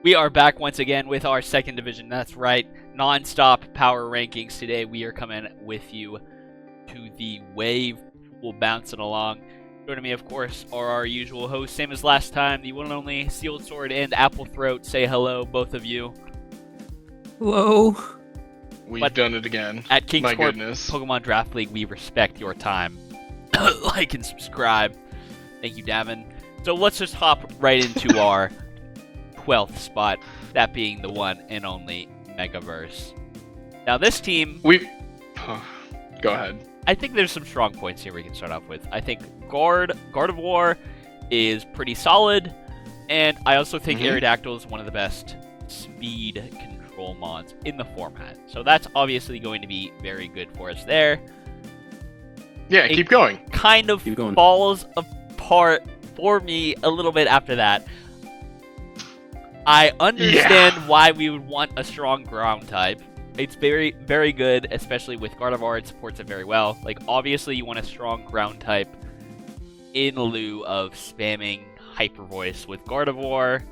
We are back once again with our second division. That's right, non-stop power rankings. Today we are coming with you to the wave. We'll bounce it along. Joining me, of course, are our usual hosts, same as last time, the one and only Sealed Sword and Applethroat. Say hello, both of you. Hello. We've done it again. At King's My Court goodness. Pokemon Draft League, we respect your time. Like and subscribe. Thank you, Davin. So let's just hop right into our 12th spot, that being the one and only Megaverse. Now this team... Go ahead. I think there's some strong points here we can start off with. I think God of War is pretty solid, and I also think Aerodactyl is one of the best speed control mons in the format. So that's obviously going to be very good for us there. Yeah, It keep going. kind of falls apart for me a little bit after that. I understand why we would want a strong ground type. It's very, very good, especially with Gardevoir. It supports it very well. Like, obviously, you want a strong ground type in lieu of spamming Hyper Voice with Gardevoir.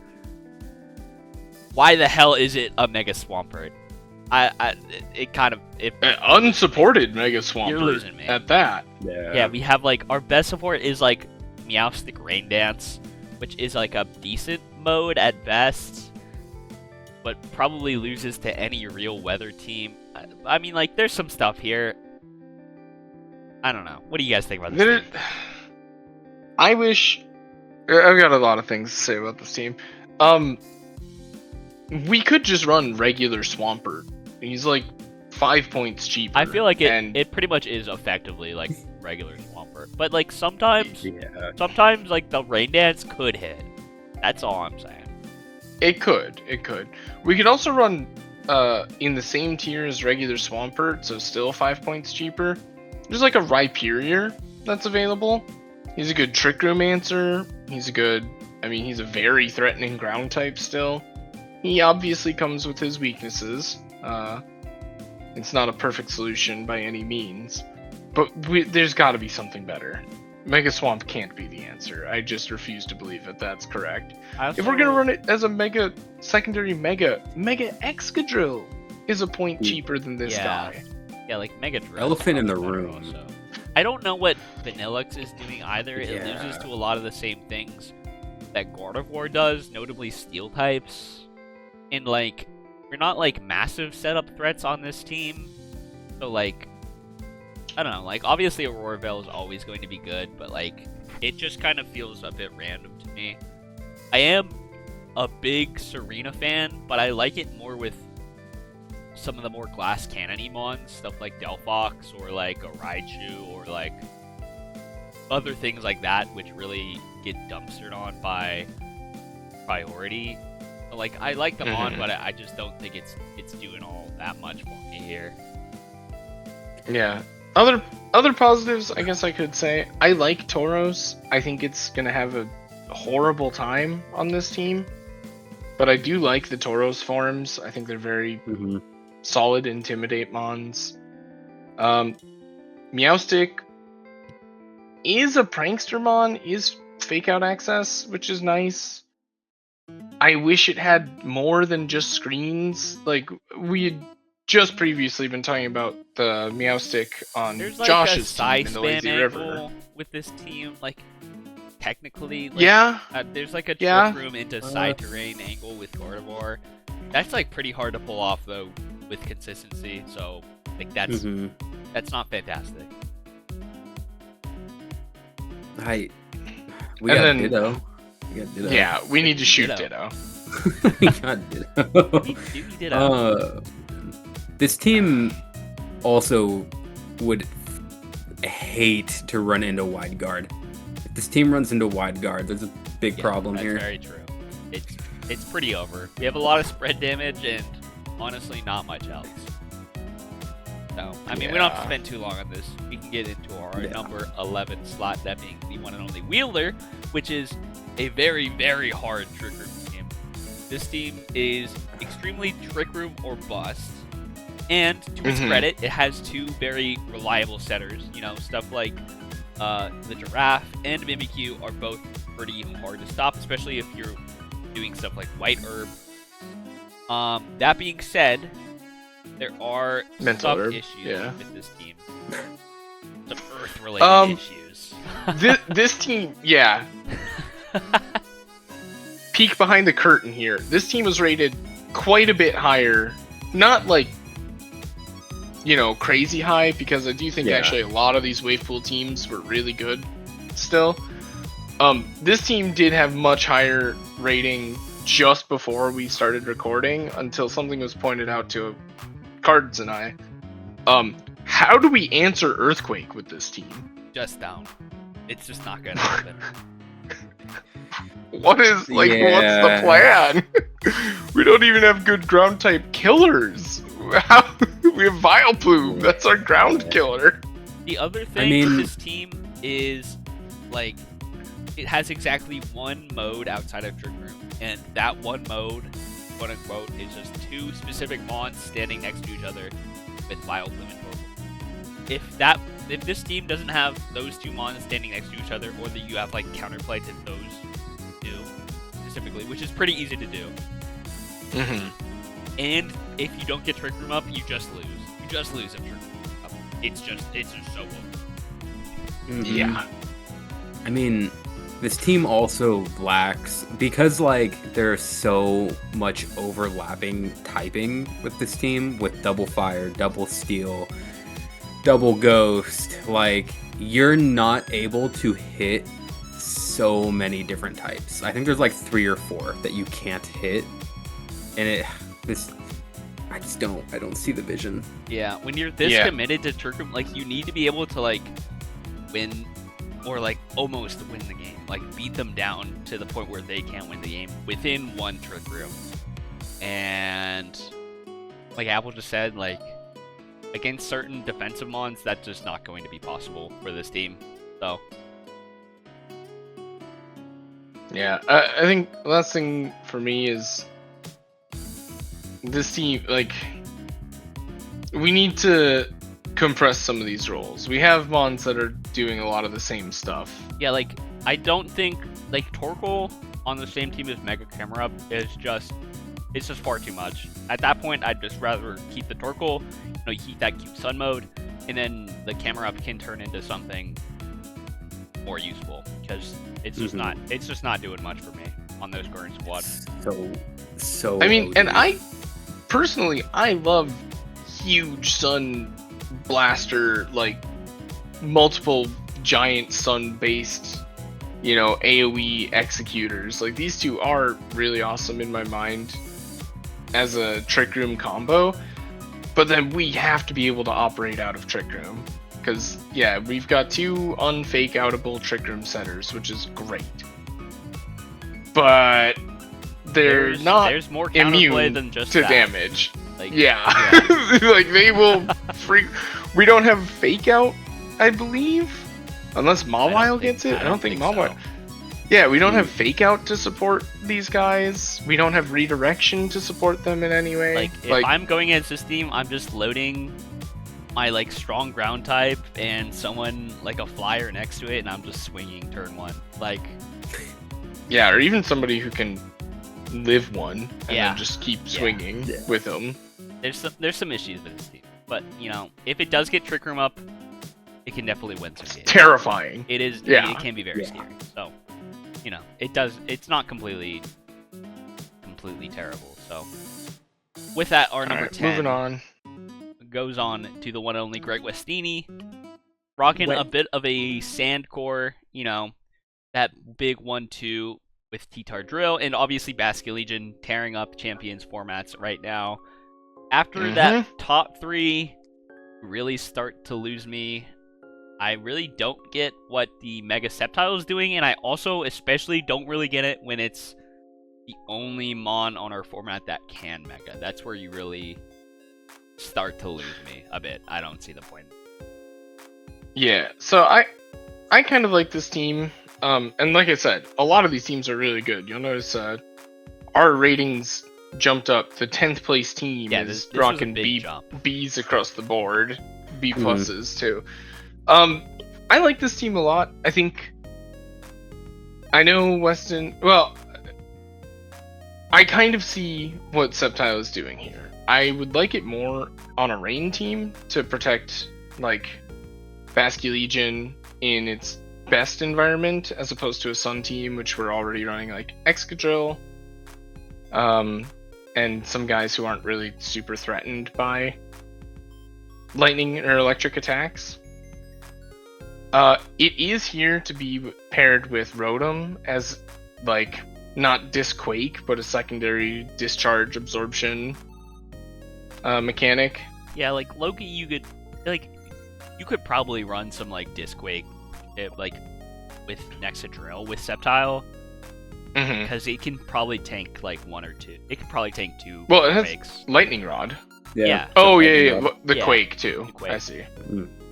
Why the hell is it a Mega Swampert? Unsupported Mega Swampert. You're losing me. At that. Yeah, we have, like, our best support is, like, Meowstic Rain Dance, which is, like, a decent mode at best, but probably loses to any real weather team. I mean, like, there's some stuff here. I don't know. What do you guys think about this team? I wish... I've got a lot of things to say about this team. We could just run regular Swampert. He's, like, 5 points cheaper. I feel like it pretty much is effectively, like, regular Swampert. But, like, sometimes, like, the Rain Dance could hit. That's all I'm saying. It could. We could also run in the same tier as regular Swampert, so still 5 points cheaper. There's like a Rhyperior that's available. He's a good Trick Room answer. He's a very threatening ground type still. He obviously comes with his weaknesses. It's not a perfect solution by any means, but there's got to be something better. Mega Swamp can't be the answer. I just refuse to believe that that's correct. If we're gonna run it as a secondary Mega Excadrill is a point cheaper than this guy. Yeah, like Mega Drill. Elephant in the room. Also. I don't know what Vanillux is doing either. It loses to a lot of the same things that Gardevoir does, notably Steel types. And like, we're not like massive setup threats on this team. So like, I don't know, like, obviously Aurora Veil is always going to be good, but, like, it just kind of feels a bit random to me. I am a big Serena fan, but I like it more with some of the more glass cannon-y mons, stuff like Delphox, or, like, a Raichu, or, like, other things like that, which really get dumpstered on by priority. But, like, I like the mon, but I just don't think it's doing all that much for me here. Yeah. Other positives, I guess I could say, I like Tauros. I think it's gonna have a horrible time on this team, but I do like the Tauros forms. I think they're very solid Intimidate mons. Meowstic is a prankster mon, is fake out access, which is nice. I wish it had more than just screens. Like, we had just previously been talking about the Meowstic on Josh's team in the Lazy River. With this team, like, technically, like, there's like a trick room into side terrain angle with Gardevoir. That's like pretty hard to pull off though with consistency. So like that's not fantastic. We got Ditto. Yeah, we need to shoot Ditto. We got Ditto. Ditto. This team also would hate to run into wide guard. If this team runs into wide guard, there's a big problem here. That's very true. It's pretty over. We have a lot of spread damage and honestly not much else. So, I mean, we don't have to spend too long on this. We can get into our number 11 slot, that being the one and only Wielder, which is a very, very hard Trick Room team. This team is extremely Trick Room or bust. And to its credit, it has two very reliable setters. You know, stuff like the Giraffe and Mimikyu are both pretty hard to stop, especially if you're doing stuff like White Herb That being said, there are Mental some herb, issues yeah. with this team. Some Earth-related issues. This team, yeah. Peek behind the curtain here. This team was rated quite a bit higher. Not like, crazy high, because I do think actually a lot of these wave pool teams were really good still. This team did have much higher rating just before we started recording, until something was pointed out to Cards and I. How do we answer Earthquake with this team? Just down. It's just not gonna happen. What's the plan? We don't even have good ground type killers. We have Vileplume. That's our ground killer. The other thing with this team is, like, it has exactly one mode outside of Trick Room, and that one mode, quote unquote, is just two specific mons standing next to each other with Vileplume and Torkoal. If this team doesn't have those two mons standing next to each other, or that you have like counterplay to those two specifically, which is pretty easy to do. Mm-hmm. And if you don't get Trick Room up, you just lose. You just lose if Trick Room up. It's just so over. Mm-hmm. Yeah. I mean, this team also lacks, because like there's so much overlapping typing with this team, with double fire, double steel, double ghost, like you're not able to hit so many different types. I think there's like 3 or 4 that you can't hit, and I don't see the vision. Yeah, when you're this committed to Trick Room, like, you need to be able to like win, or like almost win the game, like beat them down to the point where they can't win the game within one Trick Room. And like Apple just said, like, against certain defensive mons, that's just not going to be possible for this team. So yeah, I think the last thing for me is this team, like, we need to compress some of these roles. We have mons that are doing a lot of the same stuff. Yeah, like, I don't think, like, Torkoal on the same team as Mega Camera Up is just, it's just far too much. At that point, I'd just rather keep the Torkoal, you keep that cute sun mode, and then the Camera Up can turn into something more useful, because it's just not doing much for me on those current squad. So I mean, and I personally, I love huge sun blaster, like multiple giant sun based, AoE executors. Like, these two are really awesome in my mind as a Trick Room combo, but then we have to be able to operate out of Trick Room, because we've got 2 unfake outable Trick Room setters, which is great, but there's more immune than just to that. Damage. Like, Like, they will freak. We don't have fake out, I believe, unless Mawile gets it. I don't think Mawile. So. Yeah, we don't have fake out to support these guys. We don't have redirection to support them in any way. Like, if I'm going against this team, I'm just loading my like strong ground type and someone like a flyer next to it, and I'm just swinging turn 1. Like, yeah, or even somebody who can live 1 and then just keep swinging with them. There's some issues with this team, but if it does get Trick Room up, it can definitely win some games. Terrifying. It is. Yeah. It can be very scary. So, it does. It's not completely terrible. So, with that, our number 10 moving on goes on to the one and only Great Westini, rocking a bit of a sand core. That big 1/2 with T-Tar Drill, and obviously Basket Legion tearing up Champions formats right now. After that top 3 really start to lose me, I really don't get what the Mega Sceptile is doing, and I also especially don't really get it when it's the only mon on our format that can Mega. That's where you really start to lose me a bit. I don't see the point. Yeah, so I kind of like this team. And like I said, a lot of these teams are really good. You'll notice our ratings jumped up. The 10th place team is rocking B's across the board. B pluses too. I like this team a lot. I know Weston. Well, I kind of see what Sceptile is doing here. I would like it more on a rain team to protect like Basculegion in its best environment, as opposed to a sun team, which we're already running like Excadrill, and some guys who aren't really super threatened by lightning or electric attacks. It is here to be paired with Rotom as like not Disquake, but a secondary discharge absorption mechanic. Yeah, like Loki, you could probably run some like Disquake, like with Nexadrill with Sceptile, because it can probably tank like one or two. It can probably tank two. Well, it has Quakes. Lightning Rod. Yeah. Oh yeah. The Yeah. Quake too. The Quake. I see.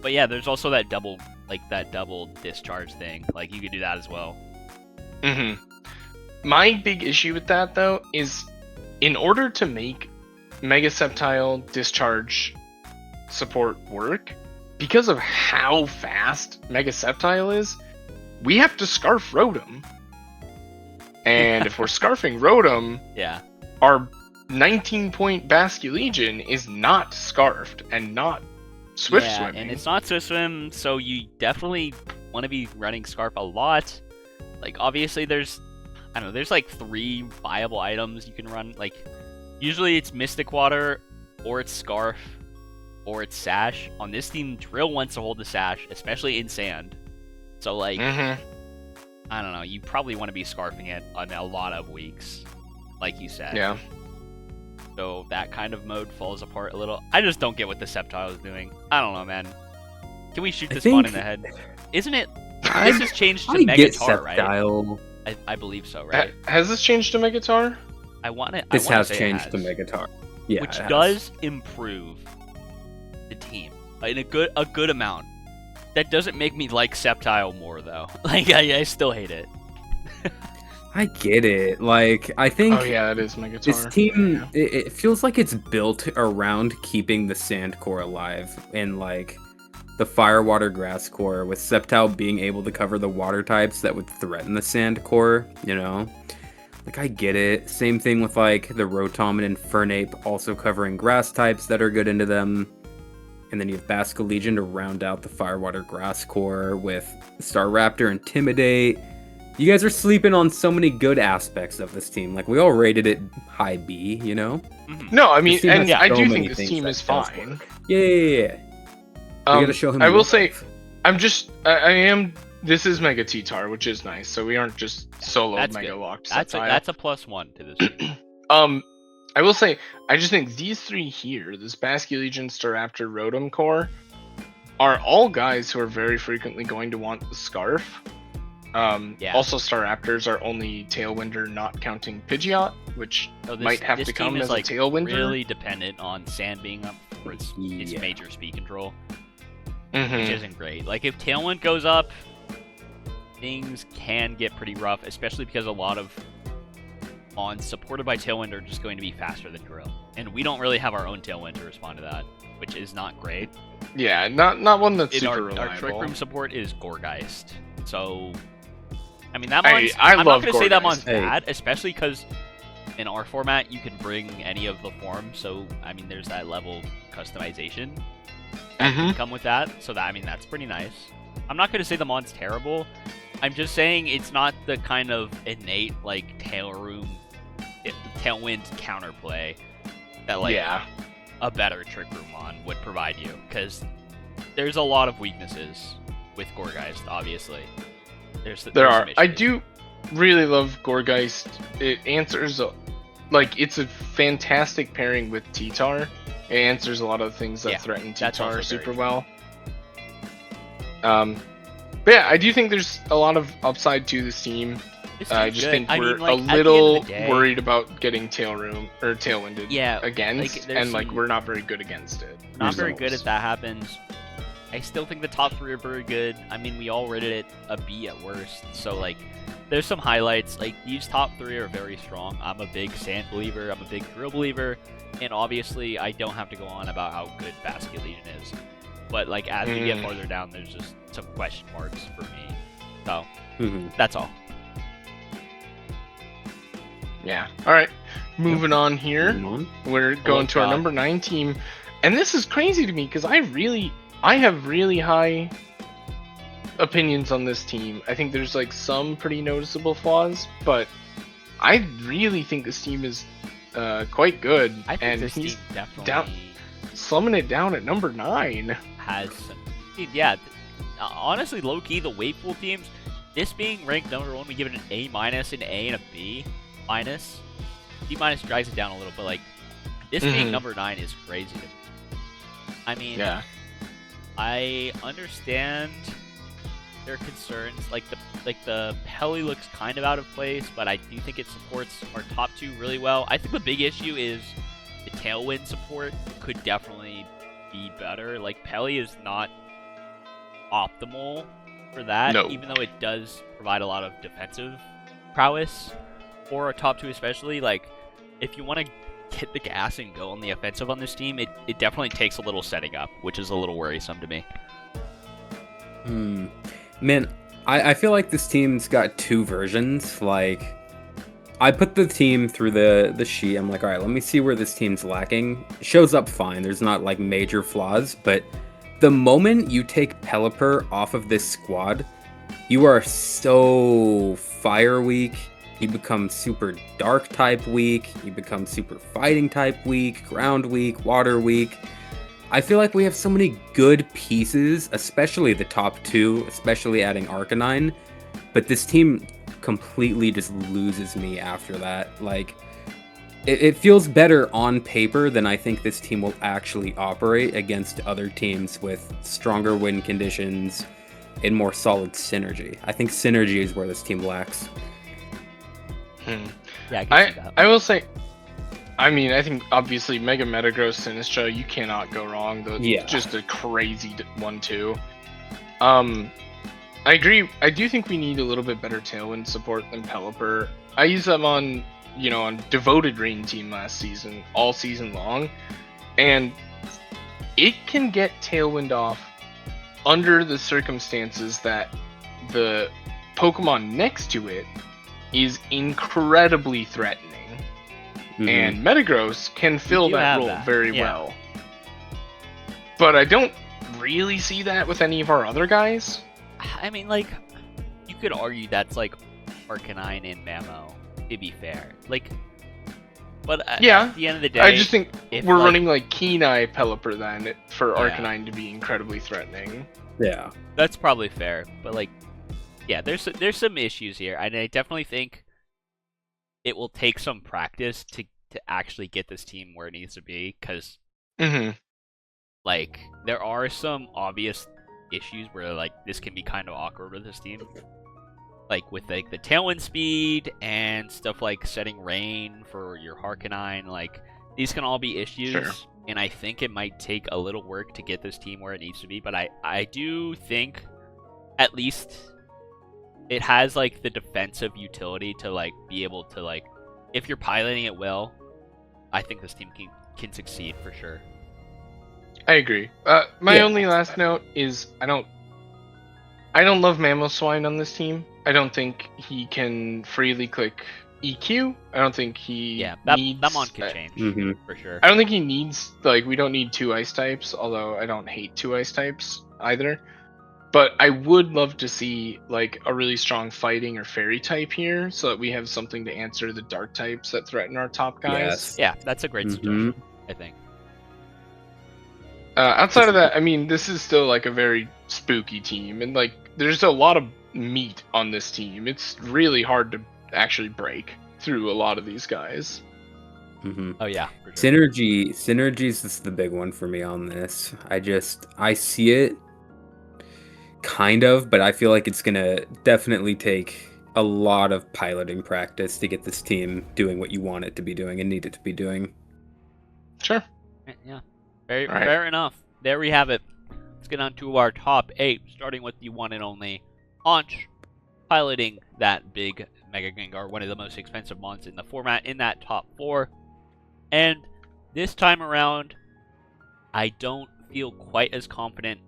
But yeah, there's also that double discharge thing. Like you could do that as well. My big issue with that though is, in order to make Mega Sceptile discharge support work, because of how fast Mega Sceptile is, we have to Scarf Rotom. And if we're Scarfing Rotom, Yeah. our 19-point Basculegion is not Scarfed and not Swift Yeah, Swimming. and it's not Swift Swim, so you definitely want to be running Scarf a lot. Like, obviously there's like 3 viable items you can run. Like, usually it's Mystic Water, or it's Scarf, or it's Sash. On this team, Drill wants to hold the Sash, especially in Sand. So, like, I don't know, you probably want to be Scarfing it on a lot of weeks, like you said. Yeah. So that kind of mode falls apart a little. I just don't get what the Sceptile is doing. I don't know, man. Can we shoot this one in the head? Isn't it? This has changed to Megatar, right? I believe so, right? Has this changed to Megatar? This has changed to Megatar. Yeah, which does improve the team in a good amount. That doesn't make me like Sceptile more, though. Like, I still hate it. I get it. Like, I think... Oh, yeah, that is Megatar. This team, it feels like it's built around keeping the Sand Core alive. And, like, the Fire, Water, Grass Core, with Sceptile being able to cover the water types that would threaten the Sand Core, you know? Like, I get it. Same thing with, like, the Rotom and Infernape also covering grass types that are good into them. And then you have Basculegion to round out the Fire, Water, Grass Core with Staraptor, Intimidate. You guys are sleeping on so many good aspects of this team. Like, we all rated it high B, you know? No, I mean, and I do many think this things team that is does fine. work. Yeah. We gotta show him I will love. say, this is Mega T-Tar, which is nice, so we aren't just solo That's Mega good. Locked. That's a +1 to this team. I will say, I just think these 3 here, this Basculegion, Staraptor, Rotom core, are all guys who are very frequently going to want the Scarf. Also, Staraptors are only Tailwinder, not counting Pidgeot, which might have to come as a Tailwinder. Really dependent on Sand being up for its major speed control, which isn't great. Like, if Tailwind goes up, things can get pretty rough, especially because a lot of Mons supported by Tailwind are just going to be faster than Drill, and we don't really have our own Tailwind to respond to that, which is not great. Yeah, not one that's super reliable. Our Trick Room support is Gourgeist, so I mean that Mon's, I'm not love going to say that Gourgeist. Mon's bad, especially because in our format you can bring any of the forms, so I mean there's that level of customization that can come with that, so that, I mean, that's pretty nice. I'm not going to say the Mon's terrible. I'm just saying it's not the kind of innate like Tailwind counterplay that like a better Trick Room Mon would provide you, because there's a lot of weaknesses with Gourgeist. Obviously, there are. I do really love Gourgeist. It answers it's a fantastic pairing with T-Tar. It answers a lot of things that threaten T-Tar super well. But yeah, I do think there's a lot of upside to this team. I just think we're a little worried about getting Tailwinded against, and we're not very good against it. Not very good if that happens. I still think the top 3 are very good. I mean, we all rated it a B at worst, so like, there's some highlights. Like, these top 3 are very strong. I'm a big Sand believer, I'm a big Drill believer, and obviously I don't have to go on about how good Basculegion is. But like, as we get farther down, there's just some question marks for me. So, that's all. Yeah. All right. Moving on here, we're going to our number 9 team, and this is crazy to me because I have really high opinions on this team. I think there's like some pretty noticeable flaws, but I really think this team is quite good. I think and this he's team definitely slumming it down at number 9. has some. Yeah, honestly, low key, the Wakepool teams. This being ranked number 1, we give it an A-, an A, and a B-. B- drags it down a little, but like this being number 9 is crazy to me. I mean, Yeah. I understand their concerns. Like the Pelly looks kind of out of place, but I do think it supports our top 2 really well. I think the big issue is the tailwind support could definitely be better. Like Pelly is not optimal for that, No. even though it does provide a lot of defensive prowess for a top 2 especially. Like if you want to hit the gas and go on the offensive on this team, it definitely takes a little setting up, which is a little worrisome to me. Man, I feel like this team's got 2 versions. Like, I put the team through the sheet. I'm like, all right, let me see where this team's lacking. It shows up fine. There's not like major flaws, but the moment you take Pelipper off of this squad, you are so fire weak. You become super dark type weak. You become super fighting type weak, ground weak, water weak. I feel like we have so many good pieces, especially the top 2, especially adding Arcanine, but this team completely just loses me after that. Like, it feels better on paper than I think this team will actually operate against other teams with stronger win conditions and more solid synergy. I think synergy is where this team lacks. Yeah, I can see that. I will say, I mean, I think obviously Mega Metagross Sinistra, you cannot go wrong. Just a crazy one too. I agree. I do think we need a little bit better Tailwind support than Pelipper. I used them on Devoted Rain team last season, all season long, and it can get Tailwind off under the circumstances that the Pokemon next to it is incredibly threatening. And Metagross can fill that role very well. But I don't really see that with any of our other guys. I mean, like, you could argue that's like Arcanine and Mamo, to be fair. Like, but at the end of the day, I just think we're like, running like Keen-Eye Pelipper then for Arcanine to be incredibly threatening. Yeah. That's probably fair, but like, yeah, there's some issues here, and I definitely think it will take some practice to actually get this team where it needs to be, because like there are some obvious issues where like this can be kind of awkward with this team, like with like the tailwind speed and stuff like setting rain for your Harkenine. Like these can all be issues, and I think it might take a little work to get this team where it needs to be, but I do think at least it has like the defensive utility to like be able to, like, if you're piloting it well, I think this team can succeed for sure. I agree. My only last note is I don't love Mamoswine on this team. I don't think he can freely click EQ. I don't think he needs... that mon can change, for sure. I don't think he needs, like, we don't need 2 ice types, although I don't hate 2 ice types either. But I would love to see, like, a really strong fighting or fairy type here, so that we have something to answer the dark types that threaten our top guys. Yes. Yeah, that's a great suggestion, I think. Outside of that, I mean, this is still, like, a very spooky team, and, like, there's a lot of meat on this team. It's really hard to actually break through a lot of these guys. Oh, yeah. For sure. Synergies is the big one for me on this. I see it, kind of, but I feel like it's gonna definitely take a lot of piloting practice to get this team doing what you want it to be doing and need it to be doing. Sure. Yeah. Fair enough. There we have it. Let's get on to our top 8, starting with the one and only Haunch, piloting that big Mega Gengar, one of the most expensive mons in the format, in that top 4. And this time around, I don't feel quite as confident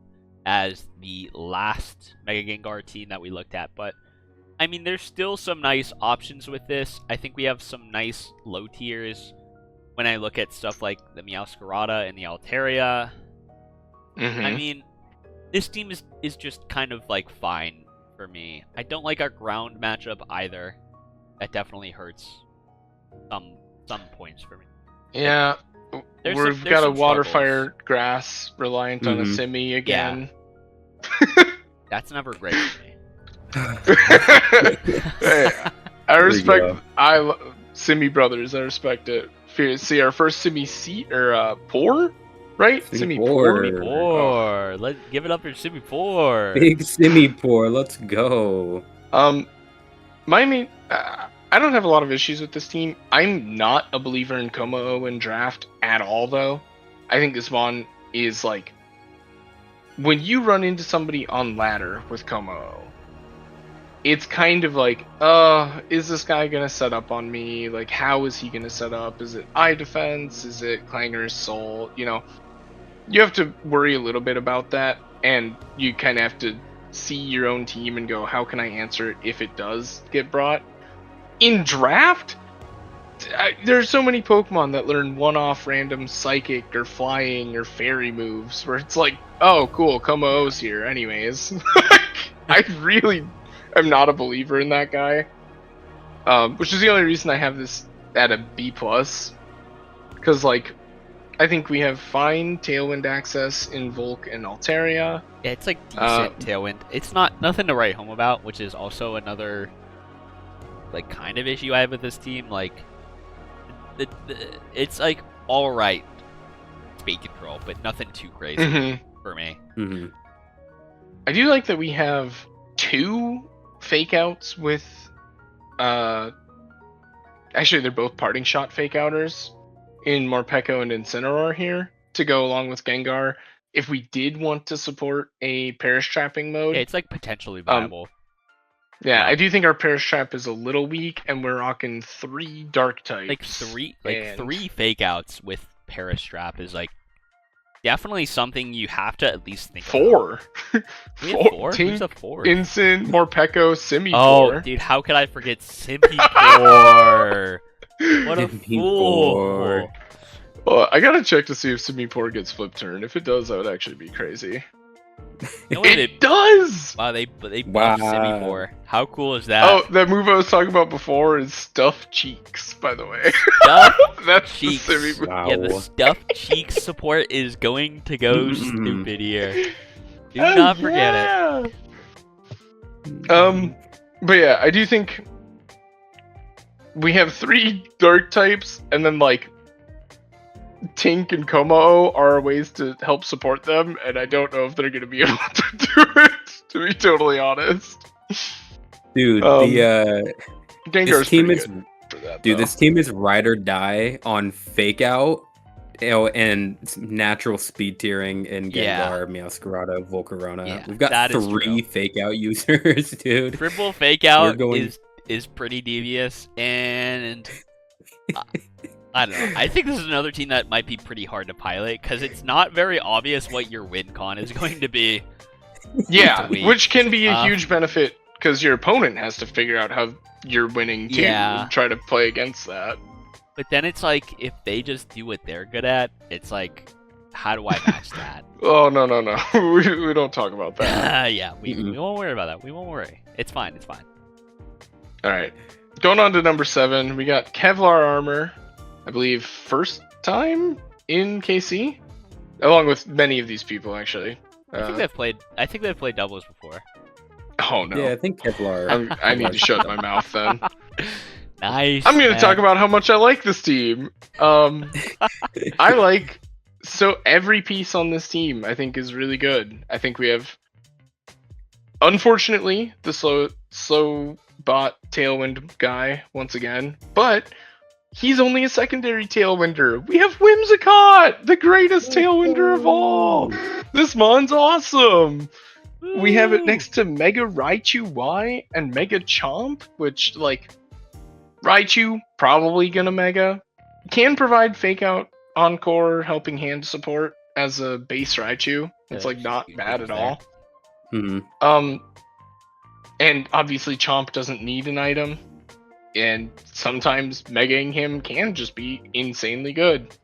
as the last Mega Gengar team that we looked at, but I mean, there's still some nice options with this. I think we have some nice low tiers when I look at stuff like the Meowscarada and the Altaria. I mean, this team is just kind of like fine for me. I don't like our ground matchup either. That definitely hurts some points for me. Yeah, we've got a water, fire, grass reliant on a Simi again. Yeah. That's never great for me. Hey, I respect. Simi brothers. I respect it. See our first Simi seat or poor, right? Simi Poor. Let's give it up for Simi Poor. Big Simi Poor. Let's go. My main. I don't have a lot of issues with this team. I'm not a believer in Como in draft at all, though. I think this Mon is like when you run into somebody on ladder with Como. It's kind of like, is this guy gonna set up on me? Like, how is he gonna set up? Is it eye defense? Is it Clanger's soul? You know, you have to worry a little bit about that, and you kind of have to see your own team and go, how can I answer it if it does get brought? In draft, there's so many Pokemon that learn one-off random psychic or flying or fairy moves where it's like, oh, cool, Como-O's here anyways. I really... I'm not a believer in that guy, which is the only reason I have this at a B+. Because, like, I think we have fine Tailwind access in Volk and Altaria. Yeah, it's like decent Tailwind. It's nothing to write home about, which is also another, like, kind of issue I have with this team. Like, it's like all right speed control, but nothing too crazy for me. I do like that we have 2 fake outs with actually they're both parting shot fake outers in Morpeko and Incineroar here to go along with Gengar if we did want to support a Perish Trapping mode. Yeah, it's like potentially viable. Yeah, I do think our Perish Trap is a little weak, and we're rocking 3 dark types. Like three fake outs with Perish Trap is like definitely something you have to at least think 4. We have 4? Who's a 4? Incin, Morpeko, Simi. Oh, dude, how could I forget Simi Poor? What a fool! Well, I gotta check to see if Simi Poor gets flip turn. If it does, that would actually be crazy. It does! Wow, they buffed Simi Poor. How cool is that? Oh, that move I was talking about before is Stuffed Cheeks, by the way. Stuffed That's Cheeks. The Simi Wow. Yeah, the Stuffed Cheeks support is going to go stupid here. Do not forget it. But yeah, I do think we have 3 dark types, and then like Tink and Como are ways to help support them, and I don't know if they're going to be able to do it, to be totally honest. Dude, Gengar's team is for that, this team is ride or die on fake out, and natural speed tiering in Gengar, Meowscarada, Volcarona. Yeah, we've got 3 fake out users, dude. Triple fake out is pretty devious, and I don't know. I think this is another team that might be pretty hard to pilot because it's not very obvious what your win con is going to be. Yeah, which can be a huge benefit because your opponent has to figure out how you're winning too and try to play against that. But then it's like, if they just do what they're good at, it's like, how do I match that? Oh, no. we don't talk about that. Yeah, we won't worry about that. We won't worry. It's fine. Alright. Going on to number 7, we got Kevlar Armor. I believe first time in KC? Along with many of these people, actually. I think they've played doubles before. Oh, no. Yeah, I think Kevlar... I need to shut my mouth, then. Nice. I'm going to talk about how much I like this team. I like... So every piece on this team, I think, is really good. I think we have... Unfortunately, the slow bot Tailwind guy, once again. But... he's only a secondary Tailwinder. We have Whimsicott, the greatest Tailwinder of all. This Mon's awesome. We have it next to Mega Raichu Y and Mega Chomp, which, like, Raichu, probably gonna Mega. Can provide Fake Out, Encore, Helping Hand support as a base Raichu. It's, like, not bad at all. And obviously Chomp doesn't need an item, and sometimes megaing him can just be insanely good.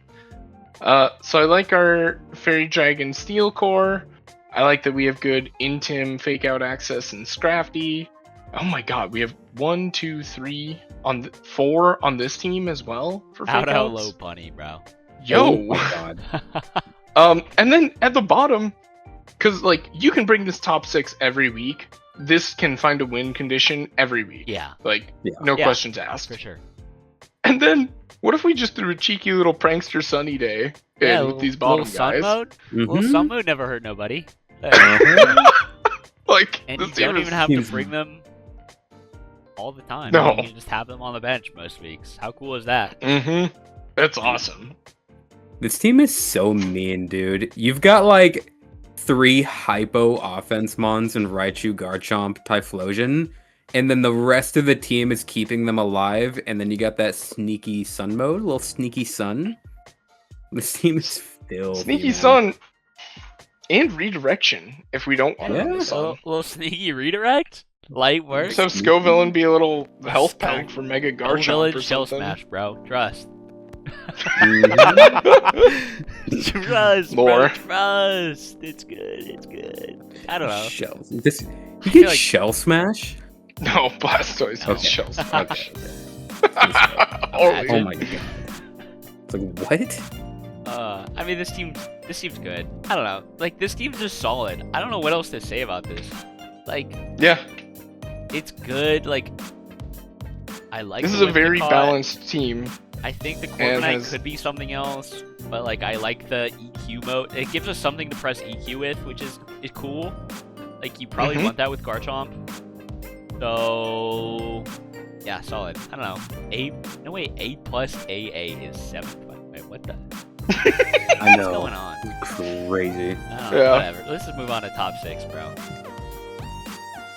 So I like our Fairy Dragon Steel Core. I like that we have good Intim, Fake Out Access, and Scrafty. Oh my god, we have 1, 2, 3 on 4 on this team as well for Fake Out Outs. low bunny, bro. Yo! Oh my god. And then at the bottom, because like you can bring this top 6 every week. This can find a win condition every week. Yeah. Like, Yeah. no Yeah, questions asked. for sure. And then, what if we just threw a cheeky little prankster Sunny Day in with these bottom little sun guys? mode. Little Mhm. sun mode never hurt nobody. Like, And this you team don't is- even have to seems- bring them all the time. No. You can just have them on the bench most weeks. How cool is that? Mm-hmm. That's awesome. This team is so mean, dude. You've got like 3 hypo offense mons and Raichu, Garchomp, Typhlosion, and then the rest of the team is keeping them alive, and then you got that sneaky sun mode, little sneaky sun. This team is filthy. Sneaky man. Sun and redirection if we don't want Yeah. to. Little sneaky redirect. Light work. Just have Scovillain be a little health pack for Mega Go Garchomp Village or Shell something. Smash, bro. Trust. Mhm. Trust, Lore. bro. Trust. It's good. It's good. I don't know. Shells. This, you feel get like- shell smash? No, Blastoise has Okay. Shell Smash. Okay. Holy Oh my god. It's like, what? I mean, this team's good. I don't know. Like, this team's just solid. I don't know what else to say about this. Like, Yeah, it's good. Like, I like. this the is a whip very they caught. balanced team. I think the and Corviknight has- could be something else, but like, I like the EQ mode. It gives us something to press EQ with, which is cool. Like, you probably Mhm. want that with Garchomp. So, yeah, solid. I don't know. A plus AA is 7. Wait, what the? I What's know. going on? Crazy. I don't know, Yeah. whatever. Let's just move on to top 6, bro.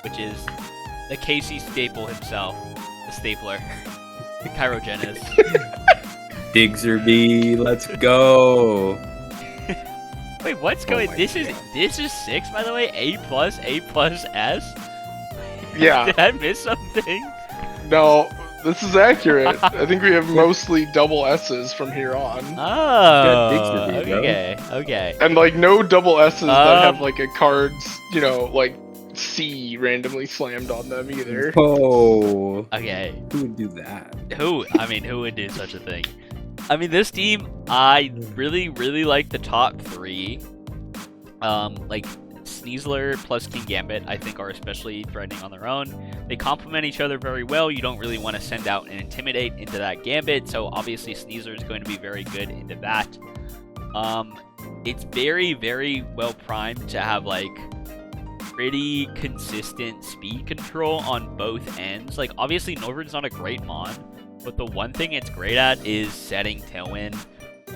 Which is the KC staple himself, the stapler, the Chirogenis. Diggerby, let's go. Wait, what's Oh going? my This is 6, by the way. A plus S. Yeah. Did I miss something? No, this is accurate. I think we have mostly double S's from here on. Oh, Diggerby, bro. okay. And like no double S's that have Um, like a card's, like C randomly slammed on them either. Oh, Okay. who would do that? Who would do such a thing? I mean, this team, I really, really like the top 3. Like, Sneasler plus King Gambit, I think, are especially threatening on their own. They complement each other very well. You don't really want to send out and Intimidate into that Gambit, so obviously Sneasler is going to be very good into that. It's very, very well primed to have, like, pretty consistent speed control on both ends. Like, obviously, Norbern's not a great mon, but the one thing it's great at is setting Tailwind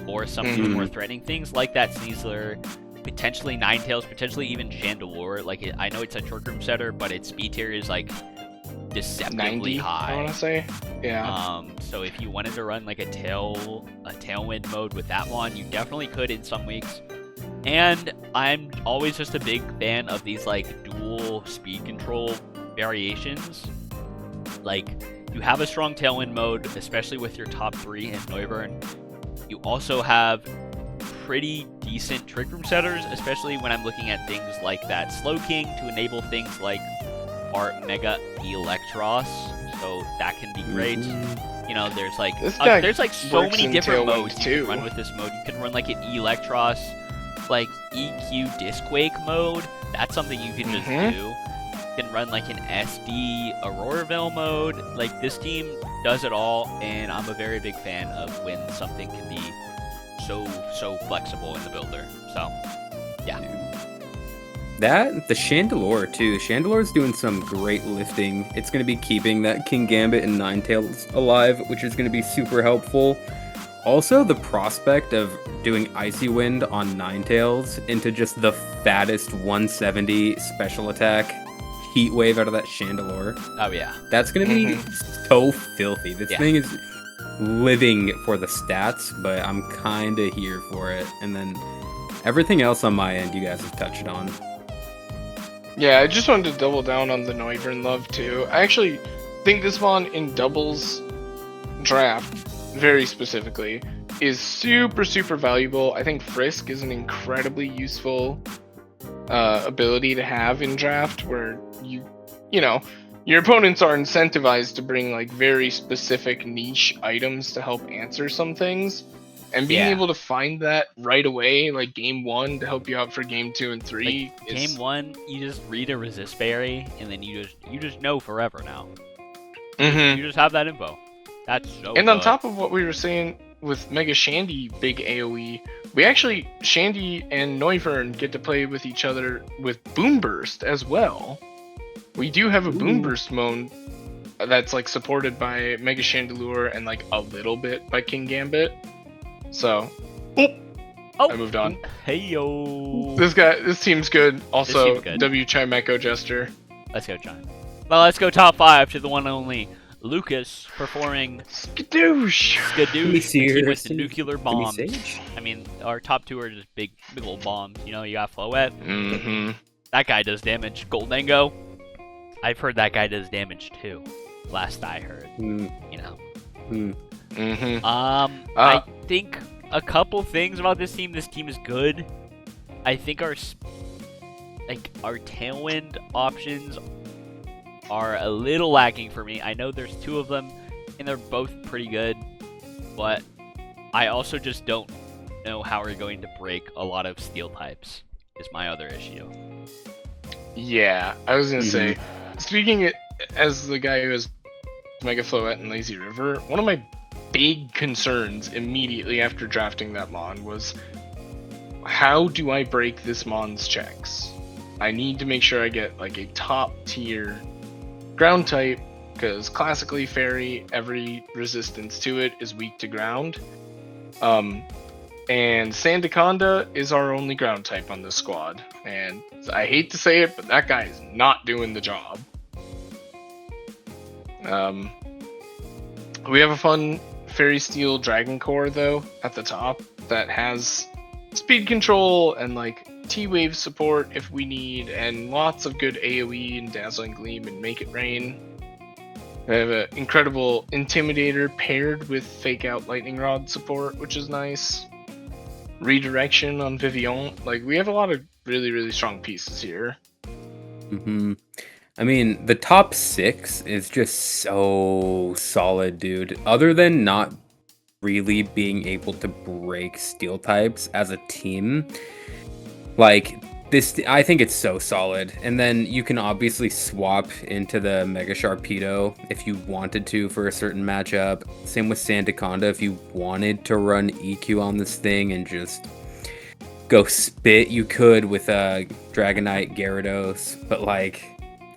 or some of the more threatening things like that Sneasler, potentially Ninetales, potentially even Chandelure. Like, I know it's a Trick Room setter, but its speed tier is, like, deceptively 90, I high. want to say. Yeah. So if you wanted to run, like, a Tailwind mode with that one, you definitely could in some weeks. And I'm always just a big fan of these, like, dual speed control variations. Like, you have a strong Tailwind mode, especially with your top 3 in Noivern. You also have pretty decent Trick Room setters, especially when I'm looking at things like that Slow King to enable things like Art Mega Electros. So that can be great. You know, there's like This guy there's like so works many in different Tailwind, modes you too. can run with this mode. You can run like an Electros, like EQ Disquake mode. That's something you can just Mhm. do. You can run like an SD Auroraville mode. Like, this team does it all, and I'm a very big fan of when something can be so flexible in the builder. So, yeah. That, the Chandelure too. Chandelure's doing some great lifting. It's going to be keeping that King Gambit and Ninetales alive, which is going to be super helpful. Also, the prospect of doing Icy Wind on Ninetales into just the fattest 170 special attack Heat Wave out of that Chandelure. Oh, yeah. That's going to be so filthy. This Yeah. thing is living for the stats, but I'm kind of here for it. And then everything else on my end, you guys have touched on. Yeah, I just wanted to double down on the Noivern love too. I actually think this mon in doubles draft, very specifically, is super valuable. I think Frisk is an incredibly useful ability to have in draft, where you know, your opponents are incentivized to bring like very specific niche items to help answer some things. And being able to find that right away, like game 1, to help you out for game 2 and 3. Like, game 1, you just read a resist berry, and then you just know forever now. You just have that info. That's so And good. on top of what we were saying with Mega Shandy big AoE, we actually, Shandy and Noivern get to play with each other with Boom Burst as well. We do have a Boom Burst mon that's like supported by Mega Chandelure and like a little bit by King Gambit. So, I moved on. Hey yo. This team's good. Also, team's good. W Chimeco Jester. Let's go, Chime. Well, let's go top 5 to the one and only Lucas performing Skadoosh. Skadoosh with the nuclear bombs. I mean, our top 2 are just big old bombs. You know, you got Floette. That guy does damage. Goldango. I've heard that guy does damage too. Last I heard. You know. I think a couple things about this team. This team is good. I think our tailwind options are a little lacking for me. I know there's 2 of them, and they're both pretty good, but I also just don't know how we're going to break a lot of steel types. Is my other issue. Yeah, I was gonna say, speaking it as the guy who has Mega Floette and Lazy River, one of my big concerns immediately after drafting that mon was, how do I break this mon's checks? I need to make sure I get like a top tier ground type, because classically fairy, every resistance to it is weak to ground. And Sandaconda is our only ground type on this squad, and I hate to say it, but that guy is not doing the job. We have a fun Fairy Steel Dragon Core though at the top that has speed control and like T-Wave support if we need, and lots of good AoE and Dazzling Gleam and Make It Rain. We have an incredible Intimidator paired with Fake Out Lightning Rod support, which is nice. Redirection on Vivian. Like, we have a lot of really strong pieces here. I mean, the top 6 is just so solid, dude. Other than not really being able to break steel types as a team, like, this, I think it's so solid. And then you can obviously swap into the Mega Sharpedo if you wanted to for a certain matchup. Same with Sandaconda if you wanted to run EQ on this thing and just go spit, you could with Dragonite Gyarados. But like,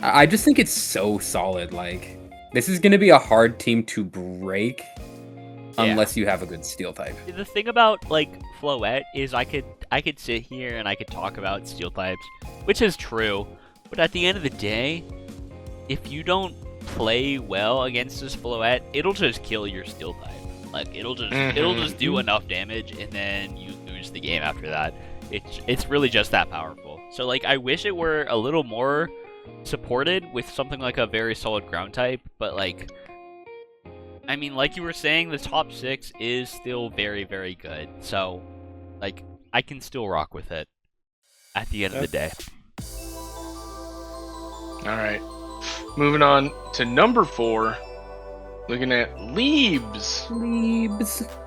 I just think it's so solid. Like, this is going to be a hard team to break unless you have a good steel type. The thing about like Floette is I could sit here and I could talk about steel types, which is true, but at the end of the day, if you don't play well against this Floette, it'll just kill your steel type. Like, it'll just do enough damage, and then you lose the game after that. It's really just that powerful. So like, I wish it were a little more supported with something like a very solid ground type, but like, I mean, like you were saying, the top 6 is still very good. So like, I can still rock with it at the end of the day. Alright. Moving on to number 4. Looking at Leebs.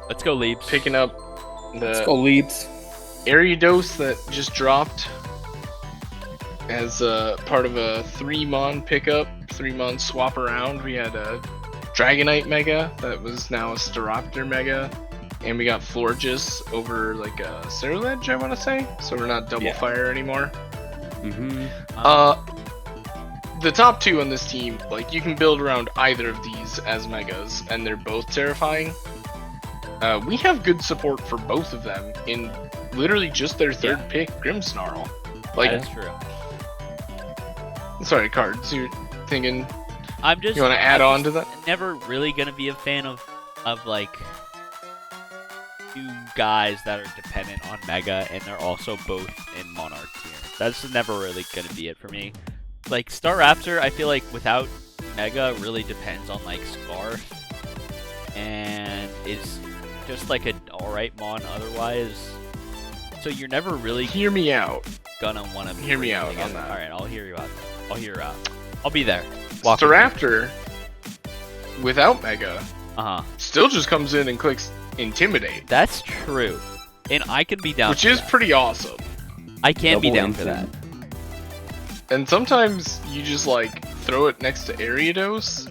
Let's go, Leebs. Picking up the Let's go, Leebs. Ariados that just dropped as part of a 3-mon pickup, 3-mon swap around. We had a Dragonite Mega that was now a Staraptor Mega, and we got Florges over like a Ceruledge, I want to say, so we're not double fire anymore. The top 2 on this team, like, you can build around either of these as Megas, and they're both terrifying. We have good support for both of them in literally just their 3rd pick, Grimmsnarl. Like, that's true. Sorry, Cards, you're thinking you want to add on to that? Never really gonna be a fan of like 2 guys that are dependent on Mega, and they're also both in Monarch tier. That's never really gonna be it for me. Like Staraptor, I feel like without Mega really depends on like Scarf, and is just like an alright mon otherwise. So you're never really Hear me out. gonna want to Hear me out on that. Alright, I'll hear you out. I'll hear you out. I'll be there. Walk with Staraptor, without Mega, Uh huh. still just comes in and clicks Intimidate, That's true, and I can be down. which for is that. pretty awesome. I can be Double down for that. instant. And sometimes you just like throw it next to Ariados,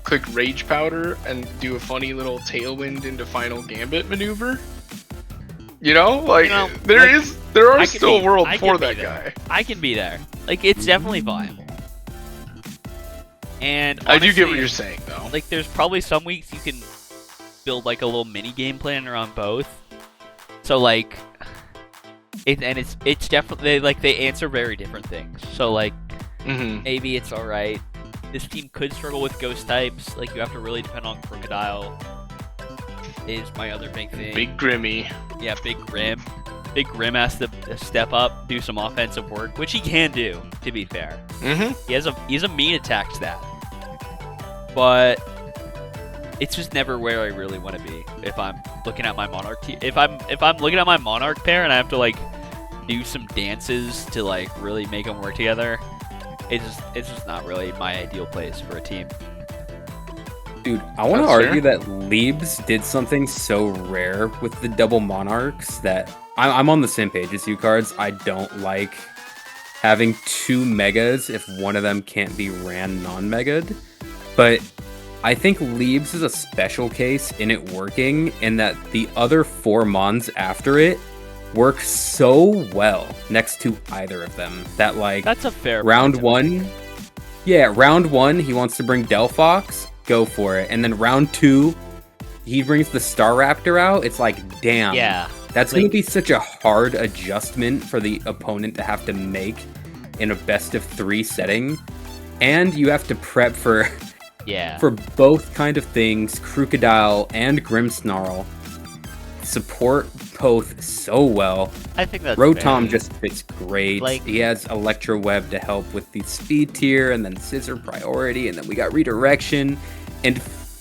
click Rage Powder, and do a funny little Tailwind into Final Gambit maneuver. You know, like You know, there like, is there are I can still a be- world I for can be that there. guy. I can be there. Like it's definitely viable. And I do get what honestly, you're saying though. Like there's probably some weeks you can build like a little mini game plan around both. So like it's definitely like they answer very different things. So like Mm-hmm. maybe it's alright. This team could struggle with ghost types, like you have to really depend on Crocodile is my other big thing. Big Grimmy. Yeah, Big Grim. Big Grim has to step up, do some offensive work, which he can do, to be fair. Mm-hmm. He has a mean attack stat. But it's just never where I really want to be if I'm looking at my Monarch if I'm looking at my Monarch pair and I have to like do some dances to like really make them work together. It's just not really my ideal place for a team. Dude, I want to That's argue that Leaves did something so rare with the double Monarchs that I'm on the same page as you, Cards. I don't like having two Megas if one of them can't be ran non-Mega'd. But I think Leaves is a special case in it working, in that the other four Mons after it work so well next to either of them that like That's a fair round point to make. one. Yeah, round one, he wants to bring Delphox, go for it. And then round two, he brings the Staraptor out. It's like, damn. Yeah. That's like- going to be such a hard adjustment for the opponent to have to make in a best of 3 setting. And you have to prep for Yeah. for both kind of things, Crocodile and Grimmsnarl. Support both so well. I think that's Rotom fair. just fits great. Like- He has Electro Web to help with the speed tier, and then Scissor priority, and then we got redirection, and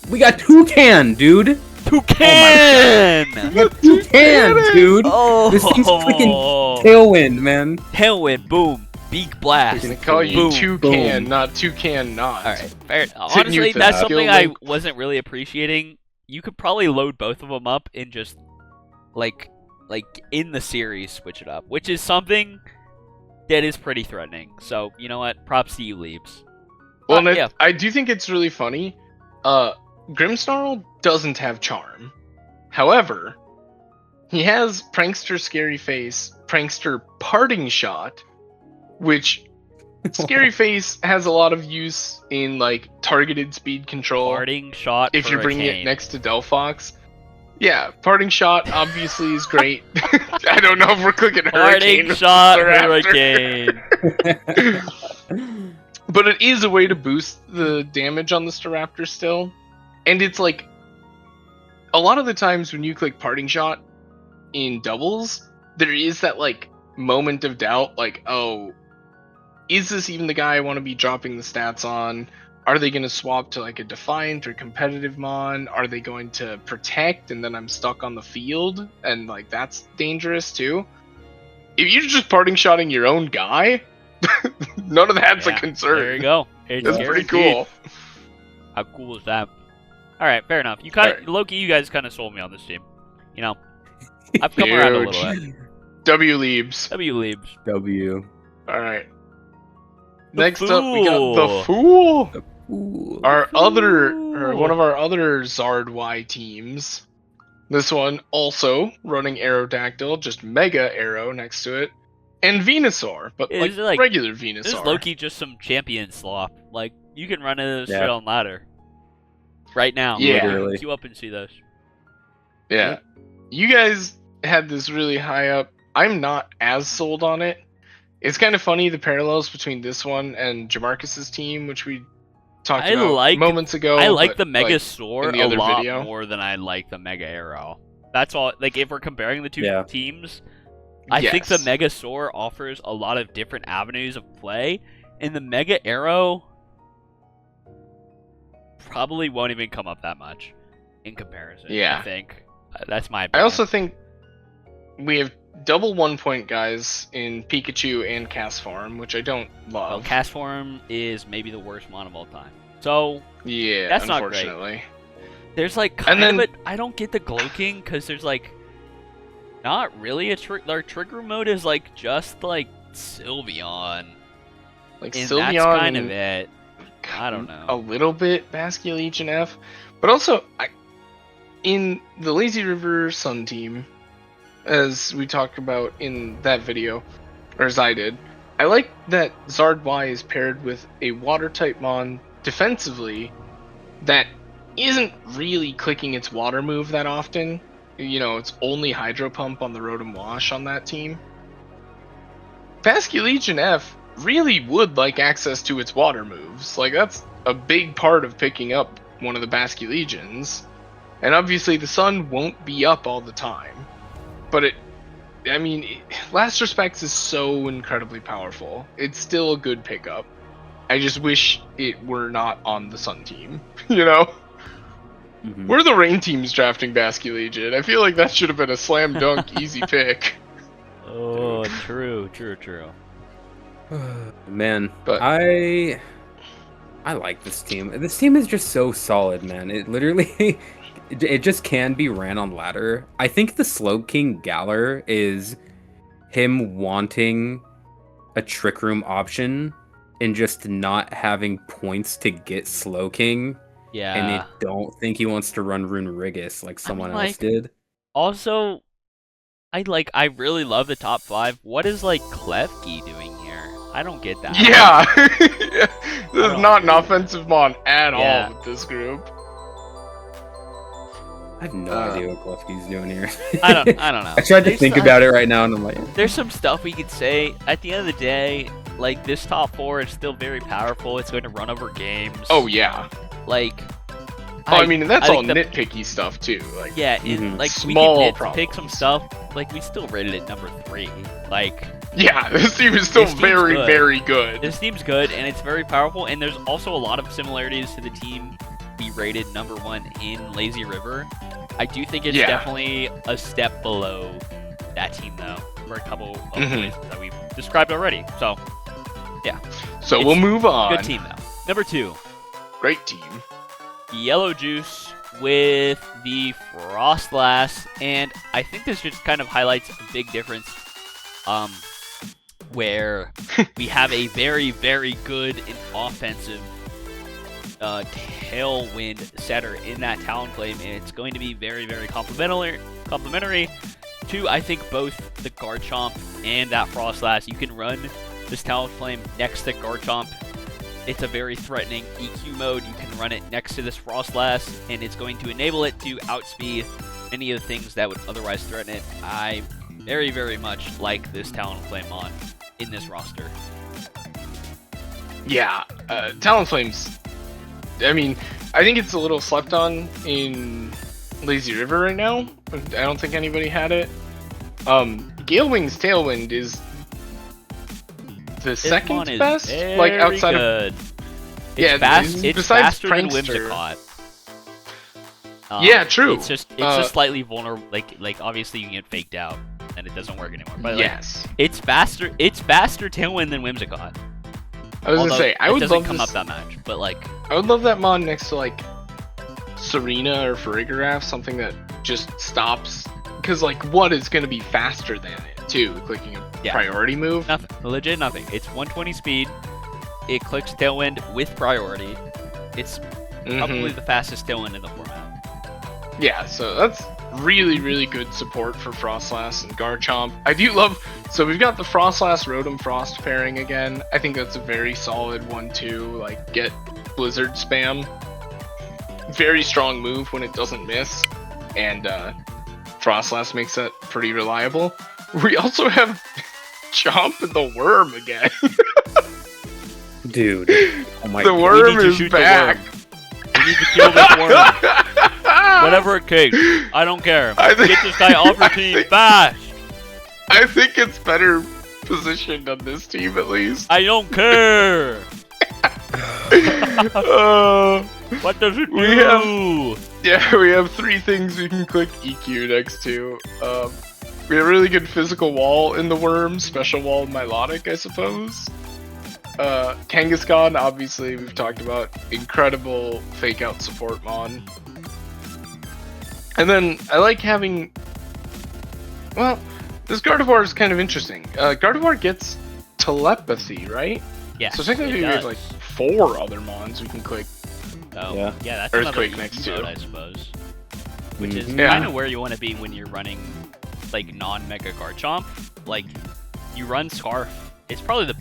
we got Toucan, dude. Toucan! We got Toucan, dude. Oh, This thing's freaking Tailwind, man. Tailwind, boom, beak blast. Gonna call you Boom. Toucan, Boom. not Toucan not. All right, fair. you Honestly, with that's that. something Skill I link. wasn't really appreciating. You could probably load both of them up and just like in the series switch it up, which is something that is pretty threatening. So you know what? Props to you, Leaves. Well, and yeah. I do think it's really funny. Grimmsnarl doesn't have charm. However, he has Prankster Scary Face, Prankster Parting Shot, which Scary Face has a lot of use in like targeted speed control. Parting shot. If for you're a bringing it cane. next to Delphox. Yeah, Parting Shot obviously is great. I don't know if we're clicking Hurricane. Parting shot, Staraptor. hurricane. But it is a way to boost the damage on the Staraptor still. And it's like, a lot of the times when you click Parting Shot in doubles, there is that like moment of doubt, like, oh, is this even the guy I want to be dropping the stats on? Are they going to swap to like a Defiant or competitive mon? Are they going to protect and then I'm stuck on the field? And like that's dangerous too. If you're just parting shotting your own guy, none of that's a Yeah, concern. There you go. It's That's pretty guaranteed. cool. How cool is that? All right, fair enough. You kind of Alright. Loki, you guys kind of sold me on this team. You know, I've come around a little bit. W Leaves. W Leaves. W. All right. The Next up, we got the Fool. Fool. Ooh. Our other, or Fool. one of our other Zard Y teams. This one also running Aerodactyl, just Mega Arrow next to it, and Venusaur, but Is like, it like- regular This Venusaur. is Loki just some champion slop. Like you can run it straight Yeah. on ladder. Right now. Yeah. Literally. Queue up and see this. Yeah. You guys had this really high up. I'm not as sold on it. It's kind of funny the parallels between this one and Jamarcus's team, which we talked I about like- moments ago. I like but, the Mega like, Sword in the a other lot video. more than I like the Mega Arrow. That's all. Like if we're comparing the two Yeah. teams, I think the Yes. Mega Soar offers a lot of different avenues of play, and the Mega Arrow probably won't even come up that much in comparison. Yeah. I think that's my I opinion. also think we have double 1-point guys in Pikachu and Castform, which I don't Well, love. Castform is maybe the worst mon of all time. So Yeah, that's not great. unfortunately. there's like And kind of then- I don't get the Glow King because there's like not really a our trigger mode is like just like Sylveon, Like and Sylveon that's kind of and it. I don't a know. little bit Basculegion F, but also in the Lazy River Sun team, as we talked about in that video, or as I did, I like that Zard Y is paired with a water type mon defensively that isn't really clicking its water move that often. You know, it's only Hydro Pump on the Rotom Wash on that team. Basculegion F really would like access to its water moves. Like, that's a big part of picking up one of the Basculegions. And obviously the sun won't be up all the time. But Last Respects is so incredibly powerful. It's still a good pickup. I just wish it were not on the sun team, you know? Mhm. We're the rain teams drafting Basculegion. I feel like that should have been a slam dunk easy pick. Oh, true. Man, But- I like this team. This team is just so solid, man. It literally it just can be ran on ladder. I think the Slowking Galar is him wanting a Trick Room option and just not having points to get Slowking. Yeah. And I don't think he wants to run Rune Rigus like someone else like- did. Also, I really love the top 5. What is like Klefki doing here? I don't get that. Yeah! This is don't- not an offensive mon at Yeah. all with this group. I have no idea what Klefki's doing here. I don't know. I tried to There's think some- about it right now, and I'm like, There's some stuff we could say. At the end of the day, like this top 4 is still very powerful. It's going to run over games. Oh, yeah. Like. And that's I all think the- nitpicky stuff, too. Like, Yeah, Mhm. like Small we can nitpick some problems. stuff. Like we still rated it number 3. Like yeah, this team is still This team's very, good. very good. this team's good and it's very powerful. And there's also a lot of similarities to the team we rated number 1 in Lazy River. I do think it's Yeah. definitely a step below that team though, for a couple of Mhm. reasons that we've described already. So So it's we'll move on. good team though. Number 2. Great team. Yellow Juice with the Frostlass, and I think this just kind of highlights a big difference, where we have a very, very good and offensive Tailwind setter in that Talonflame, and it's going to be very, very complementary to, I think, both the Garchomp and that Frostlass. You can run this Talonflame next to Garchomp. It's a very threatening EQ mode. You can run it next to this Frostlass, and it's going to enable it to outspeed any of the things that would otherwise threaten it. I very, very much like this Talonflame on in this roster. Yeah, Talonflame's. I think it's a little slept on in Lazy River right now. I don't think anybody had it. Galewing's Tailwind is the This second one is best, very like outside of good. Yeah, It's besides faster than Prankster. Whimsicott. Yeah, true. It's just slightly vulnerable. Like obviously you can get faked out and it doesn't work anymore. But like, yes, it's faster. It's faster Tailwind than Whimsicott. I was Although gonna say I it would doesn't love come this. up that much, but like I would love that mon next to like Serena or Farigiraf, something that just stops. Because like, what is gonna be faster than it too? Clicking a Yeah. priority move. nothing. Legit nothing. It's 120 speed. It clicks Tailwind with priority. It's Mhm. probably the fastest Tailwind in the format. Yeah, so that's really, really good support for Frostlass and Garchomp. I do love. So we've got the Frostlass Rotom Frost pairing again. I think that's a very solid one too. Like, get Blizzard spam. Very strong move when it doesn't miss, and Frostlass makes that pretty reliable. We also have Chomp and the Worm again. dude, oh my The god. Worm need to is shoot the back. We need to kill this worm. Whatever it takes. I don't care. I think- Get this guy off your I team think- fast. I think it's better positioned on this team at least. I don't care. Uh, What does it We do? we have 3 things we can click EQ next to. We have a really good physical wall in the worm, special wall Milotic, I suppose. Kangaskhan, obviously, we've talked about. Incredible fake out support mon. And then I like having. Well, this Gardevoir is kind of interesting. Gardevoir gets telepathy, right? Yeah. So technically, there's like 4 other mons we can click. Oh, Yeah. that's Earthquake another next easy to. mode, I suppose. Which is Mhm. Yeah. kind of where you want to be when you're running, like, non-Mega Garchomp. Like, you run Scarf. It's probably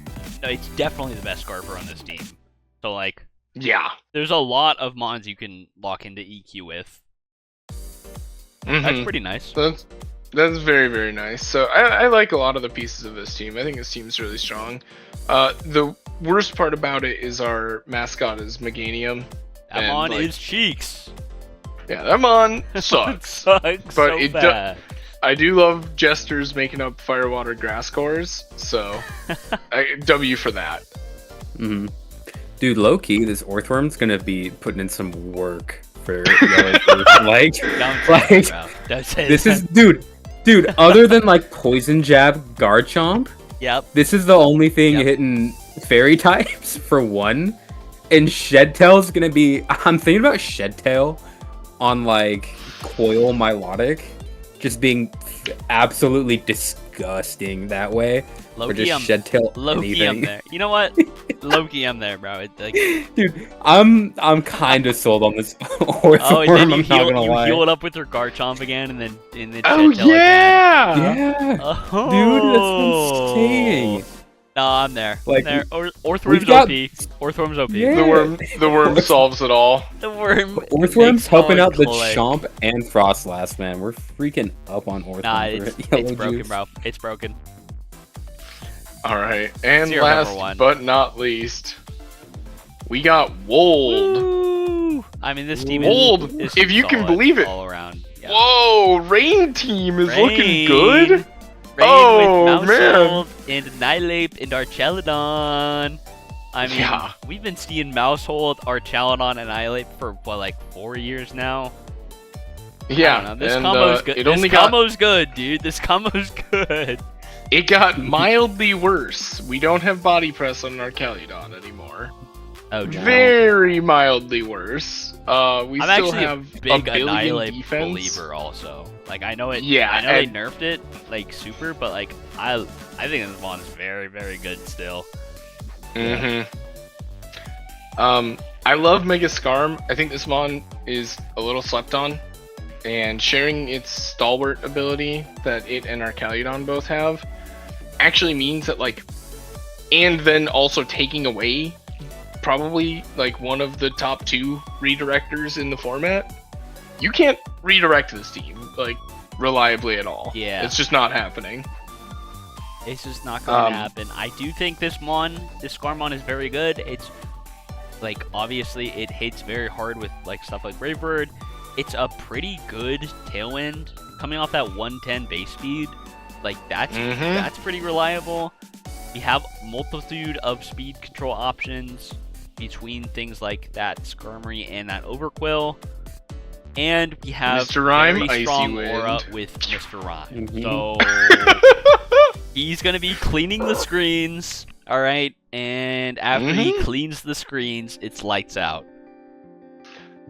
it's definitely the best Scarfer on this team. So, like, Yeah. there's a lot of mons you can lock into EQ with. That's Mhm. pretty nice. That's very, very nice. So I like a lot of the pieces of this team. I think this team's really strong. The worst part about it is our mascot is Meganium. That And, mon like, is Cheeks. Yeah, that mon sucks. Sucks But so it do- bad. I do love Jesters making up Firewater Grass cores, so W for that. Mhm. Dude, low key, this Orthworm's gonna be putting in some work for Yellow Group. Like, Don't say like, that, bro. Don't say this that. is, dude. Other than like Poison Jab, Garchomp, Yep. this is the only thing Yep. hitting Fairy types for one. And Shed-Tail's gonna be. I'm thinking about Shed-Tail on like Coil Milotic, just being absolutely disgusting that way. Or Loki, just Shed-Tail Loki, I'm anything. there. You know what? Loki, I'm there, bro. It's like, Dude, I'm kind of sold on this Orthworm. oh, and then I'm you, not heal, gonna you lie. heal it up with your Garchomp again, and then Oh Shed-Tail again. yeah! Yeah, Oh. dude, that's insane. No, I'm there. Like, I'm there. Orthworm's we've got- OP. Orthworm's OP. Yeah. The worm solves it all. The worm. Orthworm's makes helping out the click. Chomp and Frostlass, man. We're freaking up on Orthworm. Nah, for it's Yellow broken, Juice. bro. It's broken. All right, and Zero number last one. but not least, we got Wold. Woo! I mean, this team Wold, is if you can solid believe it. all around. Yeah. Whoa, Rain Team is looking Rain. good. Rain Oh, with man. Mousehold and Nilape and Archelodon. I mean, Yeah. we've been seeing Mousehold, Archelodon, and Nilape for what, like 4 years now? Yeah, I don't know. This and combo's good. it This only got combo's good, dude. This combo's good. it got mildly worse. We don't have body press on our Caludon anymore. Oh, Wow. Very mildly worse. We I'm still actually have a big billion Annihilate defense. believer also. Like, I know it. Yeah, I know they and- nerfed it like super, but like I think this mon is very, very good still. Mm-hmm. I love Mega Scarm. I think this mon is a little slept on, and sharing its stalwart ability that it and our Caludon both have actually means that like, and then also taking away probably like one of the top 2 redirectors in the format. You can't redirect this team like reliably at all. Yeah. It's just not happening. It's just not going to Um, happen. I do think this Scarmon is very good. It's like obviously it hits very hard with like stuff like Brave Bird. It's a pretty good Tailwind coming off that 110 base speed. Like that's pretty reliable. We have multitude of speed control options between things like that Skirmery and that Overquill. And we have Mr. Rhyme, very Icy strong Wind. aura with Mr. Rhyme. Mhm. So he's gonna be cleaning the screens, all right. And after he Mhm. cleans the screens, it's lights out.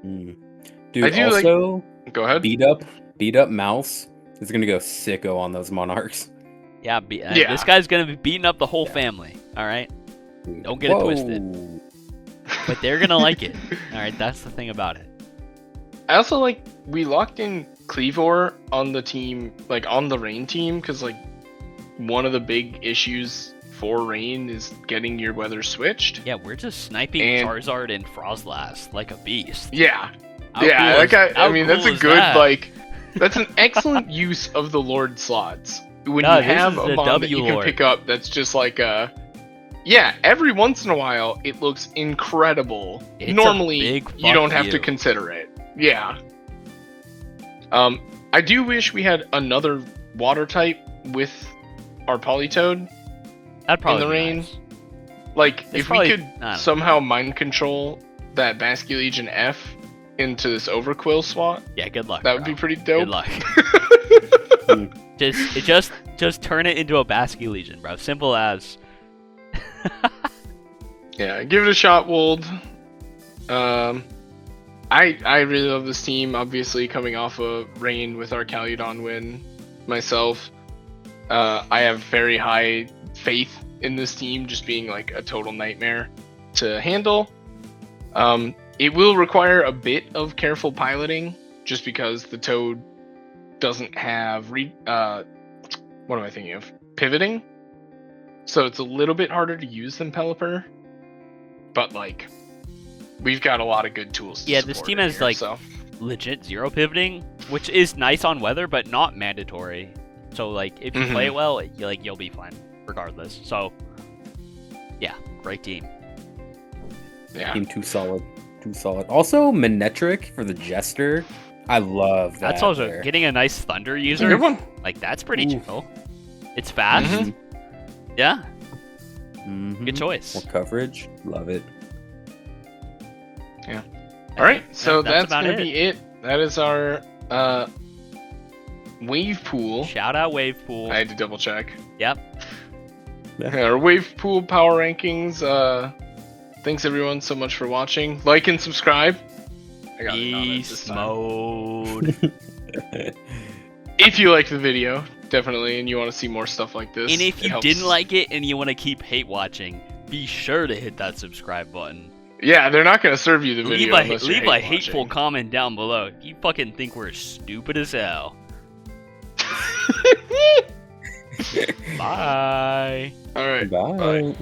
Mm. I Dude, do like- also Go ahead. beat up Mouse is gonna go sicko on those Monarchs. Yeah, Yeah. this guy's gonna be beating up the whole family. All right, Dude. Don't get it Whoa. twisted. but they're gonna like it. All right, that's the thing about it. I also like we locked in Cleavor on the team, like on the Rain team, because like one of the big issues for Rain is getting your weather switched. Yeah, we're just sniping And- Charizard and Frostlass like a beast. Yeah, How yeah. cool Like is- I how mean, cool that's a is good that? like. That's an excellent use of the Lord slots. When No, you this have is a the mon that W you can Lord. pick up, that's just like a. Yeah, every once in a while it looks incredible. It's a Normally big you don't fuck have to you. consider it. Yeah. I do wish we had another water type with our Politoed That'd probably in the be rain. nice. Like, It's if probably- we I could don't know. somehow mind control that Basculegion F into this Overquill slot, Yeah, good luck. that would bro. be pretty dope. Good luck. just turn it into a Basque Legion, bro. Simple as. Yeah, give it a shot, Wold. I really love this team. Obviously, coming off a Rain with our Caludon win, myself, I have very high faith in this team just being like a total nightmare to handle. It will require a bit of careful piloting, just because the Toad doesn't have what am I thinking of? Pivoting. So it's a little bit harder to use than Pelipper. But like, we've got a lot of good tools. To Yeah, this support team it has here, like so. legit zero pivoting, which is nice on weather, but not mandatory. So like, if you play it well, you'll be fine regardless. So yeah, great team. Yeah. Team too solid. Too solid. Also, Manetric for the Jester. I love that. That's also there. getting a nice Thunder It's a user. good one. Like that's pretty Ooh. chill. It's fast. Mhm. Yeah, Mhm. good choice. More coverage. Love it. All right, so that's that's about gonna it. be it. That is our wave pool. Shout out Wave Pool. I had to double check. Yep. Yeah, our wave pool power rankings. Thanks everyone so much for watching. Like and subscribe. I got it on it this Beast time. mode. If you like the video, definitely, and you want to see more stuff like this. And if it you helps. didn't like it and you want to keep hate watching, be sure to hit that subscribe button. Yeah, they're not gonna serve you the video unless you're Leave a hate hateful watching. comment down below. If you fucking think we're stupid as hell. Bye. All right. Bye. Bye.